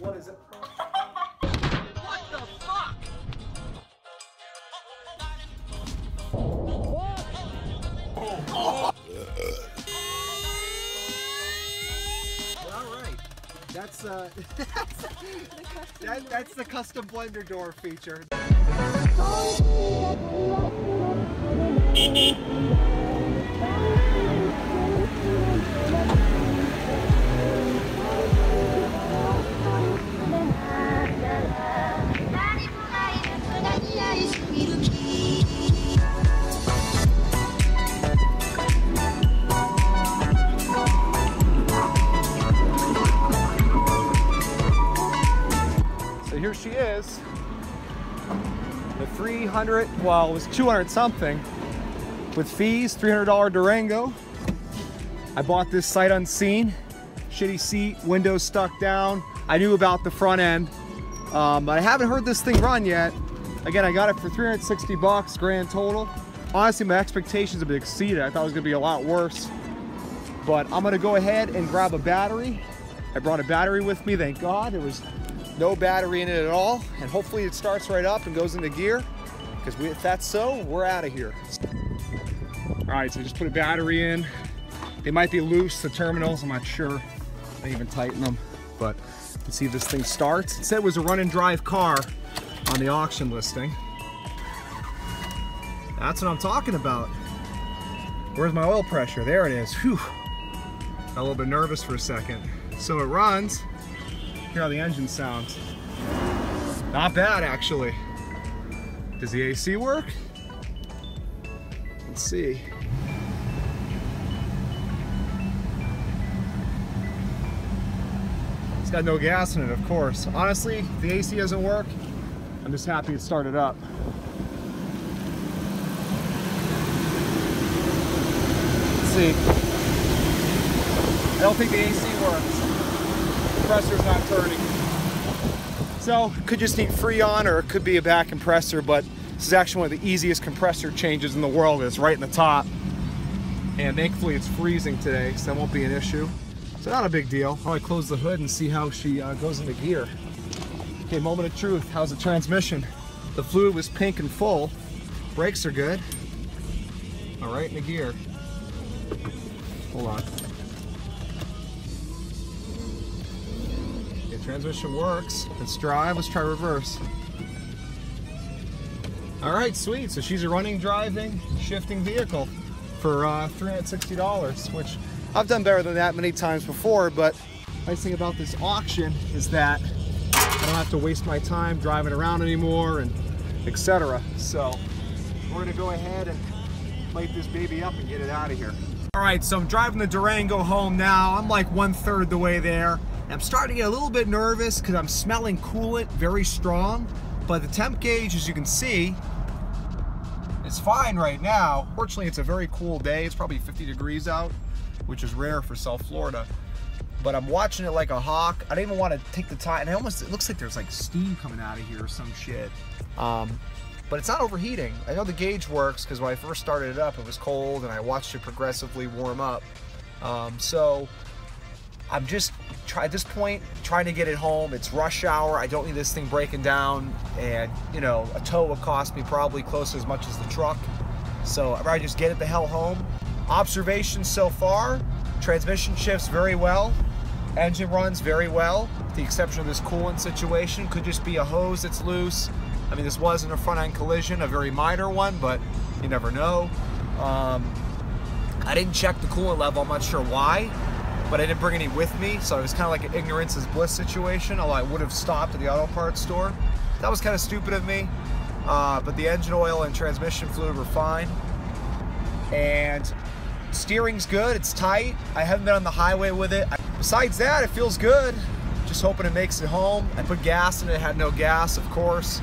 What is it? What the fuck? All right. That's that's the custom blender door feature. So here she is, the 300, well, it was 200 something with fees, $300 Durango. I bought this sight unseen, shitty seat, windows stuck down. I knew about the front end, but I haven't heard this thing run yet. Again, I got it for 360 bucks grand total. Honestly, my expectations have been exceeded. I thought it was gonna be a lot worse, but I'm gonna go ahead and grab a battery. I brought a battery with me, thank God. There was no battery in it at all, and hopefully it starts right up and goes into gear, because if that's so, we're out of here. All right, so just put a battery in. They might be loose, the terminals, I'm not sure. I even tighten them, but you can see this thing starts. It said it was a run and drive car on the auction listing. That's what I'm talking about. Where's my oil pressure? There it is. Whew. Got a little bit nervous for a second. So it runs. Hear how the engine sounds. Not bad, actually. Does the AC work? Let's see. It's got no gas in it, of course. Honestly, if the AC doesn't work, I'm just happy it started up. Let's see. I don't think the AC works. Compressor's not turning. So, could just need Freon, or it could be a back compressor, but this is actually one of the easiest compressor changes in the world. It's right in the top. And thankfully it's freezing today, so that won't be an issue. So not a big deal. I'll close the hood and see how she goes into gear. Okay, moment of truth. How's the transmission? The fluid was pink and full. Brakes are good. All right, into gear. Hold on. Transmission works. Let's drive. Let's try reverse. All right, sweet. So she's a running, driving, shifting vehicle for $360, which I've done better than that many times before. But the nice thing about this auction is that I don't have to waste my time driving around anymore, and etc. So we're gonna go ahead and light this baby up and get it out of here. All right, so I'm driving the Durango home now. I'm like 1/3 the way there. I'm starting to get a little bit nervous because I'm smelling coolant very strong, but the temp gauge, as you can see, is fine right now. Fortunately, it's a very cool day. It's probably 50 degrees out, which is rare for South Florida, but I'm watching it like a hawk. I don't even want to take the time, and it looks like there's like steam coming out of here or some shit. But it's not overheating. I know the gauge works because when I first started it up, it was cold, and I watched it progressively warm up. So I'm just at this point trying to get it home. It's rush hour. I don't need this thing breaking down, and you know, a tow would cost me probably close to as much as the truck. So I'd rather just get it the hell home. Observations so far: transmission shifts very well, engine runs very well, with the exception of this coolant situation. Could just be a hose that's loose. I mean, this wasn't a front-end collision, a very minor one, but you never know. I didn't check the coolant level. I'm not sure why, but I didn't bring any with me, so it was kind of like an ignorance is bliss situation, although I would have stopped at the auto parts store. That was kind of stupid of me, but the engine oil and transmission fluid were fine. And steering's good, it's tight. I haven't been on the highway with it. Besides that, it feels good. Just hoping it makes it home. I put gas in it, had no gas, of course.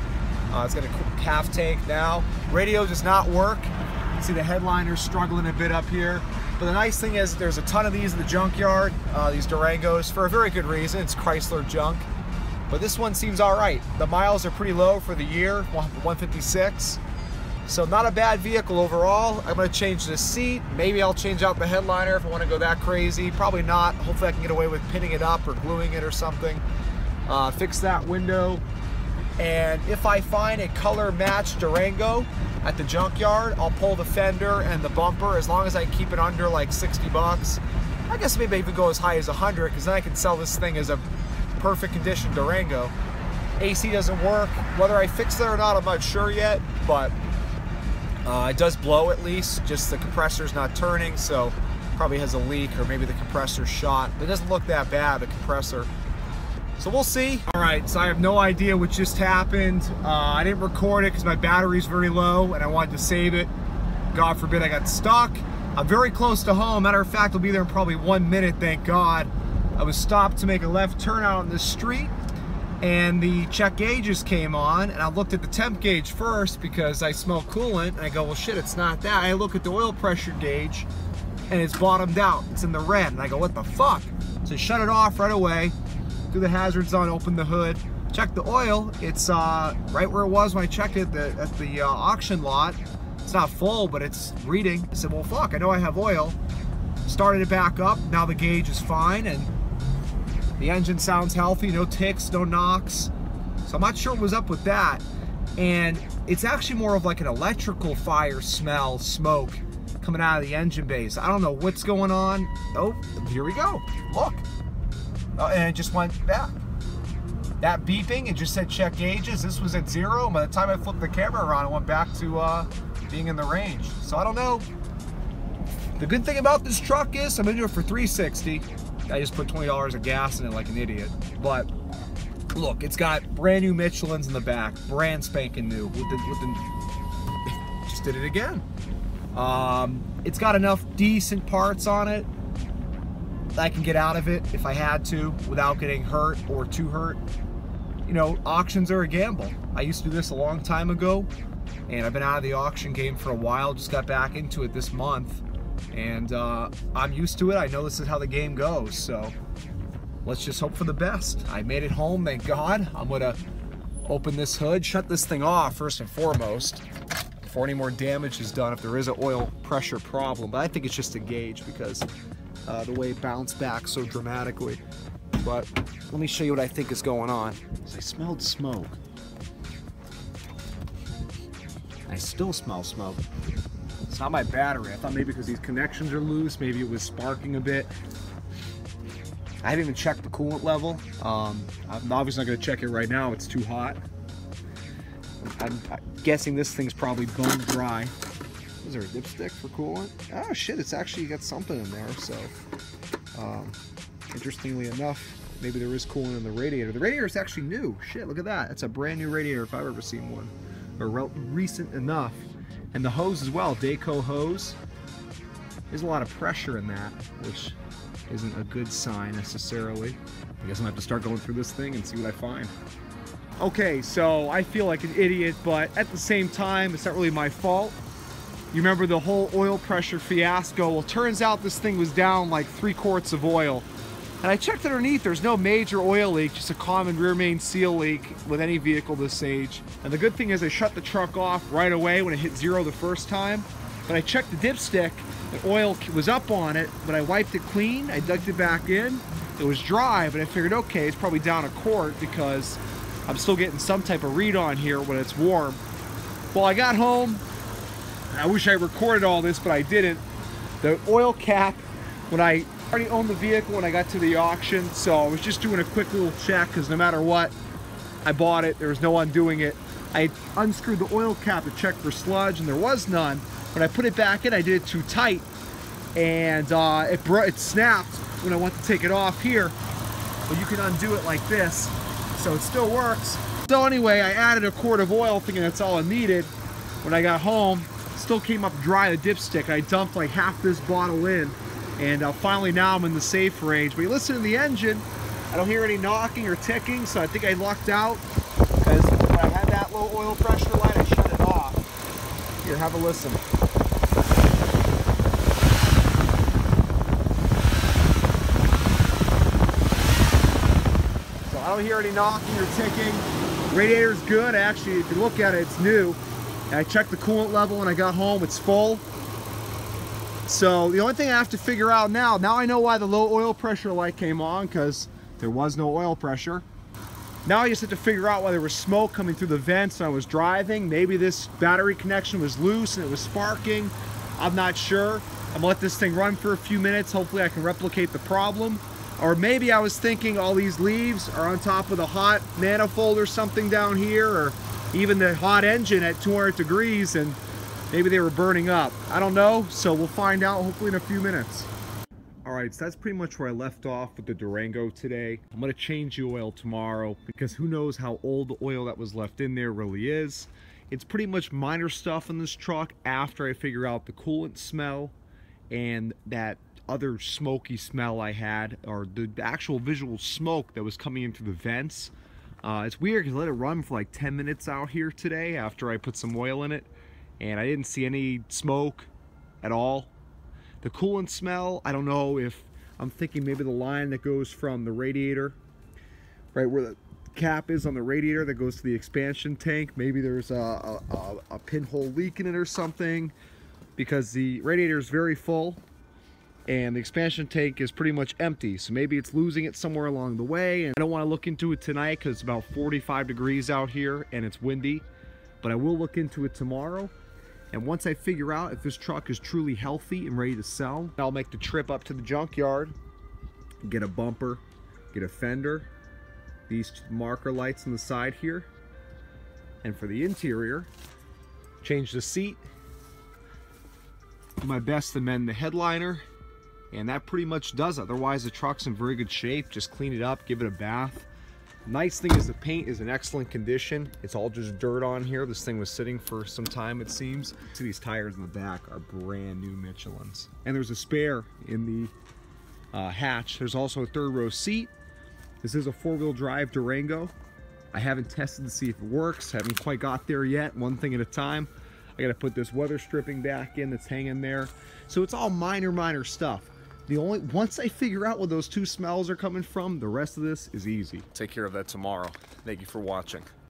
It's got a half tank now. Radio does not work. You can see the headliner's struggling a bit up here. But the nice thing is there's a ton of these in the junkyard, these Durangos, for a very good reason. It's Chrysler junk. But this one seems all right. The miles are pretty low for the year, 156. So not a bad vehicle overall. I'm gonna change the seat. Maybe I'll change out the headliner if I wanna go that crazy. Probably not. Hopefully I can get away with pinning it up or gluing it or something. fix that window, and if I find a color matched Durango at the junkyard, I'll pull the fender and the bumper as long as I keep it under like 60 bucks. I guess maybe even go as high as 100, because then I can sell this thing as a perfect condition Durango. AC doesn't work. Whether I fix it or not, I'm not sure yet, but it does blow at least. Just the compressor's not turning, so probably has a leak, or maybe the compressor's shot. It doesn't look that bad, the compressor. So we'll see. All right, so I have no idea what just happened. I didn't record it because my battery's very low and I wanted to save it. God forbid I got stuck. I'm very close to home. Matter of fact, I'll be there in probably 1 minute, thank God. I was stopped to make a left turn out on the street, and the check gauges came on, and I looked at the temp gauge first because I smell coolant, and I go, well shit, it's not that. I look at the oil pressure gauge, and it's bottomed out. It's in the red, and I go, what the fuck? So I shut it off right away, threw the hazards on, opened the hood, checked the oil. It's right where it was when I checked it at the auction lot. It's not full, but it's reading. I said, well fuck, I know I have oil. Started it back up, now the gauge is fine, and the engine sounds healthy, no ticks, no knocks. So I'm not sure what was up with that. And it's actually more of like an electrical fire smell, smoke coming out of the engine base. I don't know what's going on. Oh, here we go, look. Oh, and it just went back. That beeping, it just said check gauges. This was at 0. By the time I flipped the camera around, it went back to being in the range. So I don't know. The good thing about this truck is I'm gonna do it for $360. I just put $20 of gas in it like an idiot. But look, it's got brand new Michelins in the back, brand spanking new. Just did it again. It's got enough decent parts on it that I can get out of it if I had to without getting hurt or too hurt. You know, auctions are a gamble. I used to do this a long time ago, and I've been out of the auction game for a while. Just got back into it this month. And I'm used to it. I know this is how the game goes, so let's just hope for the best. I made it home, thank God. I'm gonna open this hood, shut this thing off first and foremost before any more damage is done if there is an oil pressure problem. But I think it's just a gauge because the way it bounced back so dramatically. But let me show you what I think is going on. I smelled smoke. I still smell smoke. It's not my battery. I thought maybe because these connections are loose, maybe it was sparking a bit. I haven't even checked the coolant level. I'm obviously not going to check it right now. It's too hot. I'm guessing this thing's probably bone dry. Is there a dipstick for coolant? Oh shit, it's actually got something in there. So, interestingly enough, maybe there is coolant in the radiator. The radiator is actually new. Shit, look at that. It's a brand new radiator if I've ever seen one. Or recent enough. And the hose as well, Daco hose. There's a lot of pressure in that, which isn't a good sign necessarily. I guess I'm gonna have to start going through this thing and see what I find. Okay, so I feel like an idiot, but at the same time, it's not really my fault. You remember the whole oil pressure fiasco? Well, turns out this thing was down like 3 quarts of oil. And I checked underneath, there's no major oil leak, just a common rear main seal leak with any vehicle this age. And the good thing is I shut the truck off right away when it hit 0 the first time. But I checked the dipstick, the oil was up on it, but I wiped it clean, I dug it back in. It was dry, but I figured, okay, it's probably down a quart because I'm still getting some type of read on here when it's warm. Well, I got home, I wish I recorded all this, but I didn't. The oil cap, when I already owned the vehicle when I got to the auction, so I was just doing a quick little check because no matter what, I bought it. There was no undoing it. I unscrewed the oil cap to check for sludge, and there was none. When I put it back in, I did it too tight, and it snapped when I went to take it off here. But you can undo it like this, so it still works. So anyway, I added a quart of oil thinking that's all I needed. When I got home, it still came up dry, the dipstick. I dumped like half this bottle in. And finally now I'm in the safe range. But you listen to the engine, I don't hear any knocking or ticking, so I think I lucked out. Because when I had that low oil pressure light, I shut it off. Here, have a listen. So I don't hear any knocking or ticking. Radiator's good, actually, if you look at it, it's new. And I checked the coolant level when I got home, it's full. So the only thing I have to figure out now I know why the low oil pressure light came on, because there was no oil pressure. Now I just had to figure out why there was smoke coming through the vents when I was driving. Maybe this battery connection was loose and it was sparking. I'm not sure. I'm gonna let this thing run for a few minutes. Hopefully I can replicate the problem. Or maybe I was thinking all these leaves are on top of the hot manifold or something down here, or even the hot engine at 200 degrees, and maybe they were burning up. I don't know, so we'll find out hopefully in a few minutes. Alright, so that's pretty much where I left off with the Durango today. I'm going to change the oil tomorrow because who knows how old the oil that was left in there really is. It's pretty much minor stuff in this truck after I figure out the coolant smell and that other smoky smell I had, or the actual visual smoke that was coming into the vents. It's weird because I let it run for like 10 minutes out here today after I put some oil in it, and I didn't see any smoke at all. The coolant smell, I don't know if, I'm thinking maybe the line that goes from the radiator, right where the cap is on the radiator that goes to the expansion tank, maybe there's a pinhole leak in it or something, because the radiator is very full and the expansion tank is pretty much empty, so maybe it's losing it somewhere along the way. And I don't want to look into it tonight because it's about 45 degrees out here and it's windy, but I will look into it tomorrow. And once I figure out if this truck is truly healthy and ready to sell, I'll make the trip up to the junkyard, get a bumper, get a fender, these marker lights on the side here, and for the interior, change the seat, do my best to mend the headliner, and that pretty much does it. Otherwise the truck's in very good shape. Just clean it up, give it a bath. Nice thing is the paint is in excellent condition. It's all just dirt on here. This thing was sitting for some time, it seems. See, these tires in the back are brand new Michelin's. And there's a spare in the hatch. There's also a third row seat. This is a 4-wheel drive Durango. I haven't tested to see if it works. Haven't quite got there yet, one thing at a time. I gotta put this weather stripping back in that's hanging there. So it's all minor stuff. Once I figure out where those two smells are coming from, the rest of this is easy. Take care of that tomorrow. Thank you for watching.